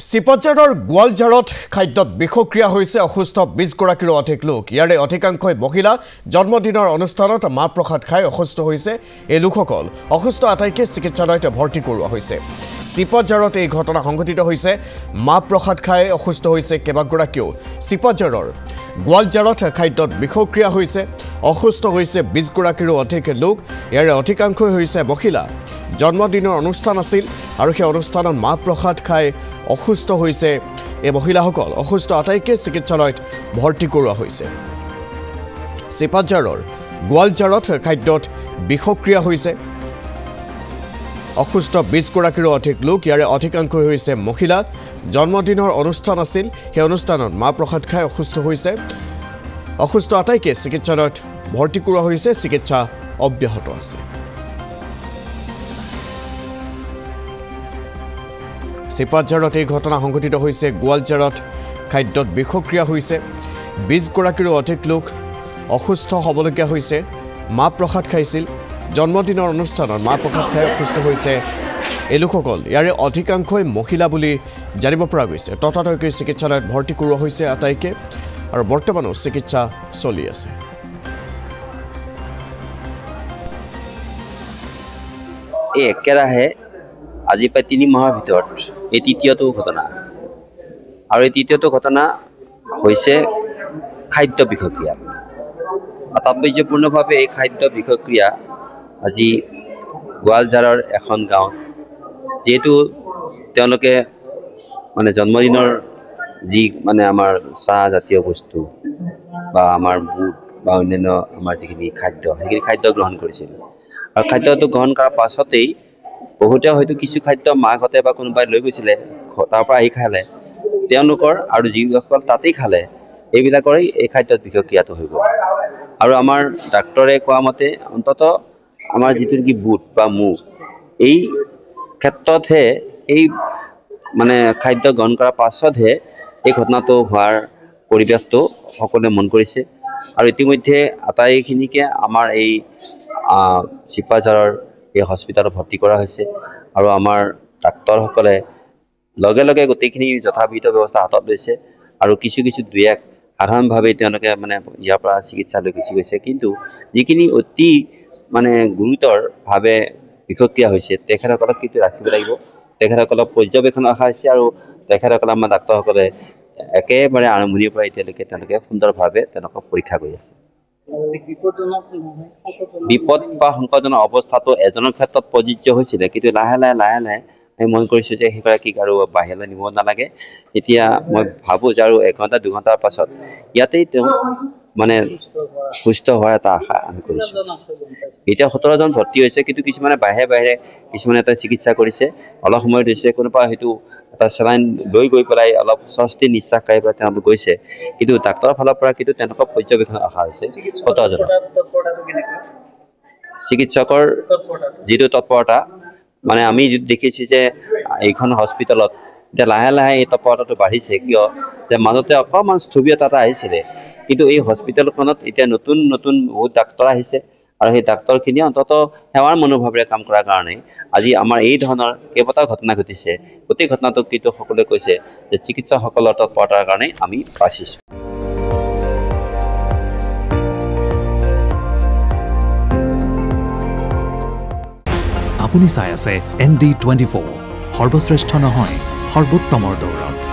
চিপাঝাৰৰ গোৱালঝাৰত খাদ্যত বিষক্ৰিয়া হৈছে অসুস্থ 20 গৰাকীৰো অধিক লোক ইয়াৰে অধিকাংশই মহিলা জন্মদিনৰ অনুষ্ঠানত মা প্ৰসাদ খাই অসুস্থ হৈছে এই লোকসকল অসুস্থ আটাইকে চিকিৎসালয়ত ভৰ্তি কৰোৱা হৈছে চিপাঝাৰত এই ঘটনা সংঘটিত হৈছে মা প্ৰসাদ খাই অসুস্থ হৈছে কেবাগৰাকীও চিপাঝাৰৰ গোৱালঝাৰত খাদ্যত বিষক্ৰিয়া হৈছে অসুস্থ হৈছে 20 গৰাকীৰো অধিক লোক ইয়াৰে অধিকাংশই হৈছে মহিলা জন্মদিনৰ অনুষ্ঠান আছিল আৰু সেই অনুষ্ঠানত মা প্ৰসাদ খাই অসুস্থ হৈছে এই মহিলাসকল অসুস্থ আটাইকে চিকিৎসালয়ত ভৰ্তি কৰোৱা হৈছে চিপাঝাৰৰ গোৱালঝাৰত খাদ্যত বিষক্ৰিয়া হৈছে অসুস্থ 20 গৰাকীৰো অধিক লোক ইয়াৰে অধিকাংশই হৈছে মহিলা জন্মদিনৰ অনুষ্ঠান আছিল সেই অনুষ্ঠানত মা প্ৰসাদ খাই অসুস্থ হৈছে অসুস্থ আটাইকে চিকিৎসালয়ত ভৰ্তি কৰোৱা হৈছে চিকিৎসা অব্যাহত আছে চিপাঝাৰত এই ঘটনা সংঘটিত হৈছে গোৱালঝাৰত খাদ্যত বিষক্ৰিয়া হৈছে 20 গৰাকীৰো অধিক লোক অসুস্থ হ'বলগীয়া হৈছে মা প্ৰসাদ খাইছিল জন্মদিনৰ অনুষ্ঠানত মা প্ৰসাদ খাই অসুস্থ হৈছে এই লোকসকল ইয়াৰে অধিকাংশই মহিলা বুলি জানিব পৰা গৈছে ততাতৈয়াকৈ চিকিৎসালয়ত ভৰ্তি কৰোৱা হৈছে আটাইকে আৰু বৰ্তমানো চিকিৎসা চলি আছে এই একেৰাহে আজি প্ৰায় 3 মাহৰ ভিতৰত এই তৃতীয়টো ঘটনা আৰু এই তৃতীয়টো ঘটনা হৈছে খাদ্য বিষক্ৰিয়া তাৎপৰ্যপূৰ্ণভাৱে এই খাদ্য বিষক্ৰিয়া আজি গোৱালঝাৰৰ এখন গাঁও যেহেতু তেওঁলোকে মানে জন্মদিনৰ যি মানে আমাৰ চাহ জাতীয় বস্তু বা আমাৰ বুট বা অন্যান্য আমাৰ যিখিনি খাদ্য সেইখিনি খাদ্য গ্ৰহণ কৰিছিল আৰু খাদ্যটো গ্ৰহণ কৰাৰ পাছতেই বহুতে হয়তো কিছু খাদ্য মাকহঁতে বা কোনোবাই লৈ গৈছিলে তাৰ পৰা আহি খালে তেওঁলোকৰ আৰু যিসকল তাতেই খালে এইবিলাকৰেই এই খাদ্যত বিষক্ৰিয়াটো হৈ গ'ল আৰু আমাৰ ডাক্তৰে কোৱা মতে অন্ততঃ আমাৰ যিটো কি বুট বা মুগ এই ক্ষেত্ৰতহে এই মানে খাদ্য গ্ৰহণ কৰাৰ পাছতহে এই ঘটনাটো হোৱাৰ পৰিৱেশটো সকলোৱে মন কৰিছে আৰু ইতিমধ্যে আটাইখিনিকে আমাৰ এই চিপাঝাৰৰ এই হস্পিটালত ভৰ্তি কৰা হৈছে আৰু আমাৰ ডাক্তৰসকলে লগে লগে গোটেইখিনি যথাবিহিত ব্যৱস্থা হাতত লৈছে আৰু কিছু দুই এক সাধাৰণভাৱে তেওঁলোকে মানে ইয়াৰ পৰা চিকিৎসালয় গুচি গৈছে কিন্তু যিখিনি অতি মানে গুৰুতৰভাৱে বিষক্ৰিয়া হৈছে তেখেতসকলক কিন্তু ৰাখিব লাগিব তেখেতসকলক পৰ্যবেক্ষণ ৰখা হৈছে আৰু তেখেতসকলে আমাৰ ডাক্তৰসকলে একেবাৰে আৰম্ভণিৰ পৰা এতিয়ালৈকে তেওঁলোকে সুন্দৰভাৱে তেওঁলোকক পৰীক্ষা কৰি আছে বিপদ বা সংকটজনক অৱস্থাটো এজনৰ ক্ষেত্ৰত প্ৰযোজ্য হৈছিলে কিন্তু লাহে লাহে আমি মন কৰিছোঁ যে সেইগৰাকীক আৰু বাহিৰলৈ নিব নালাগে এতিয়া মই ভাবোঁ যে আৰু 1 ঘণ্টা 2 ঘণ্টাৰ পাছত ইয়াতেই তেওঁ মানে সুস্থ হোৱাৰ এটা আশা আমি কৰিছোঁ এতিয়া 17 জন ভৰ্তি হৈছে কিন্তু কিছুমানে বাহিৰে কিছুমানে এটা চিকিৎসা কৰিছে অলপ সময় দিছে কোনোবা হয়তো এটা চেলাইন লৈ গৈ পেলাই অলপ স্বস্তি নিশ্বাস কাঢ়ি পেলাই তেওঁলোক গৈছে কিন্তু ডাক্তৰৰ ফালৰ পৰা কিন্তু তেওঁলোকক পৰ্যবেক্ষণ ৰখা হৈছে 17 জন চিকিৎসকৰ যিটো তৎপৰতা মানে আমি দেখিছোঁ যে এইখন হস্পিটেলত এতিয়া লাহে এই তৎপৰতাটো বাঢ়িছে কিয় যে মাজতে অকণমান স্থবিৰতা এটা আহিছিলে কিন্তু এই হস্পিটেলখনত এতিয়া নতুন বহুত ডাক্তৰ আহিছে আৰু সেই ডাক্তৰখিনিয়ে অন্ততঃ সেৱাৰ মনোভাৱেৰে কাম কৰাৰ কাৰণে আজি আমাৰ এই ধৰণৰ কেইবাটাও ঘটনা ঘটিছে গোটেই ঘটনাটোক কিন্তু সকলোৱে কৈছে যে চিকিৎসকসকলৰ তৎপৰতাৰ কাৰণে আমি বাচিছোঁ আপুনি চাই আছে ND24 সৰ্বশ্ৰেষ্ঠ নহয় সৰ্বোত্তমৰ দৌৰত